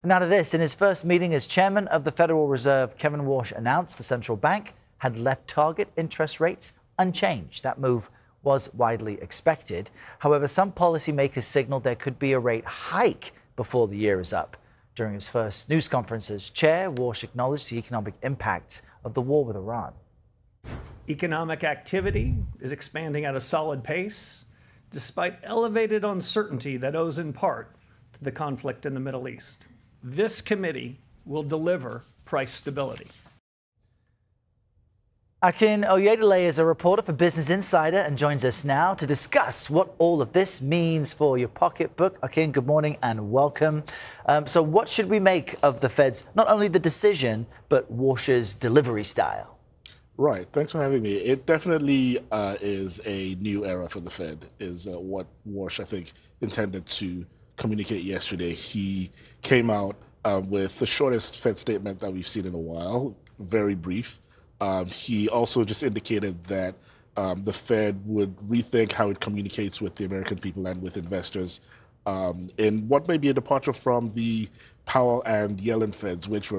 Now to this, in his first meeting as chairman of the Federal Reserve, Kevin Warsh announced the central bank had left target interest rates unchanged. That move was widely expected. However, some policymakers signaled there could be a rate hike before the year is up. During his first news conference as chair, Warsh acknowledged the economic impacts of the war with Iran. Economic activity is expanding at a solid pace, despite elevated uncertainty that owes in part to the conflict in the Middle East. This committee will deliver price stability. Akin Oyedele is a reporter for Business Insider and joins us now to discuss what all of this means for your pocketbook. Akin, good morning and welcome. So what should we make of the Fed's, not only the decision, but Warsh's delivery style? Right. Thanks for having me. It definitely is a new era for the Fed, is what Warsh, I think, intended to communicate yesterday. He came out with the shortest Fed statement that we've seen in a while, very brief. He also just indicated that the Fed would rethink how it communicates with the American people and with investors in what may be a departure from the Powell and Yellen Feds, which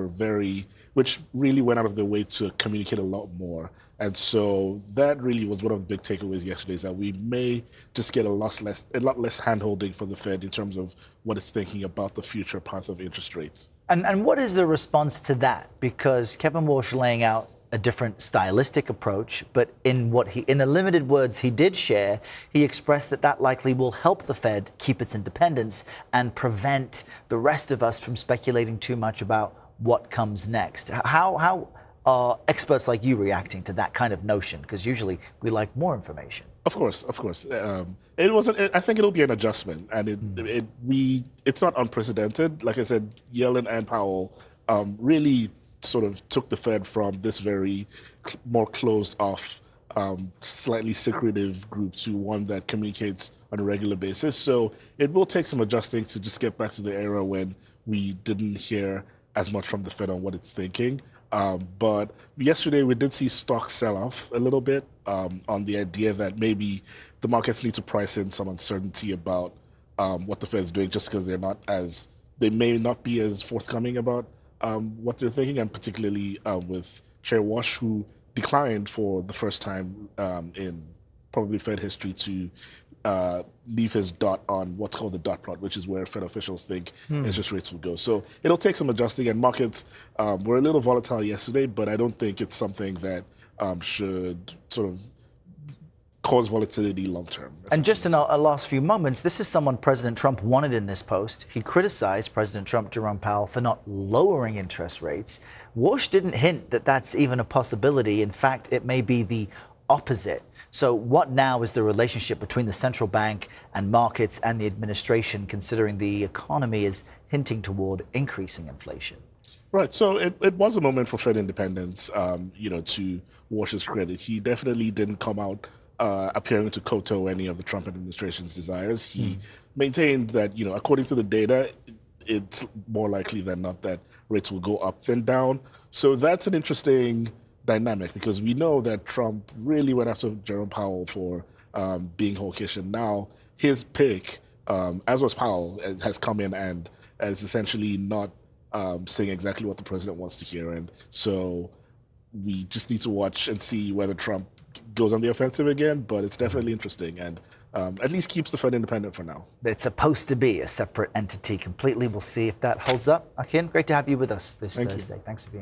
really went out of their way to communicate a lot more. And so that really was one of the big takeaways yesterday, is that we may just get a lot less hand-holding for the Fed in terms of what it's thinking about the future path of interest rates. And what is the response to that? Because Kevin Warsh laying out a different stylistic approach, but in the limited words he did share, he expressed that likely will help the Fed keep its independence and prevent the rest of us from speculating too much about what comes next. How are experts like you reacting to that kind of notion? Because usually we like more information. Of course. I think it'll be an adjustment, and it's not unprecedented. Like I said, Yellen and Powell really sort of took the Fed from this very more closed off, slightly secretive group to one that communicates on a regular basis. So it will take some adjusting to just get back to the era when we didn't hear as much from the Fed on what it's thinking. But yesterday we did see stocks sell off a little bit on the idea that maybe the markets need to price in some uncertainty about what the Fed's doing, just because they may not be as forthcoming about what they're thinking, and particularly with Chair Warsh, who declined for the first time in probably Fed history to leave his dot on what's called the dot plot, which is where Fed officials think interest rates will go. So it'll take some adjusting, and markets were a little volatile yesterday, but I don't think it's something that should sort of cause volatility long term. And just in our last few moments, this is someone President Trump wanted in this post. He criticized President Trump, Jerome Powell, for not lowering interest rates. Warsh didn't hint that that's even a possibility. In fact, it may be the opposite. So what now is the relationship between the central bank and markets and the administration, considering the economy is hinting toward increasing inflation? Right. So it was a moment for Fed independence, to Warsh's credit. He definitely didn't come out appearing to kowtow any of the Trump administration's desires. He maintained that, according to the data, it's more likely than not that rates will go up than down. So that's an interesting dynamic, because we know that Trump really went after Jerome Powell for being hawkish, and now his pick, as was Powell, has come in and is essentially not saying exactly what the president wants to hear. And so we just need to watch and see whether Trump goes on the offensive again, but it's definitely interesting, and at least keeps the Fed independent for now. It's supposed to be a separate entity completely. We'll see if that holds up. Akin, great to have you with us this Thursday. Thanks for being here.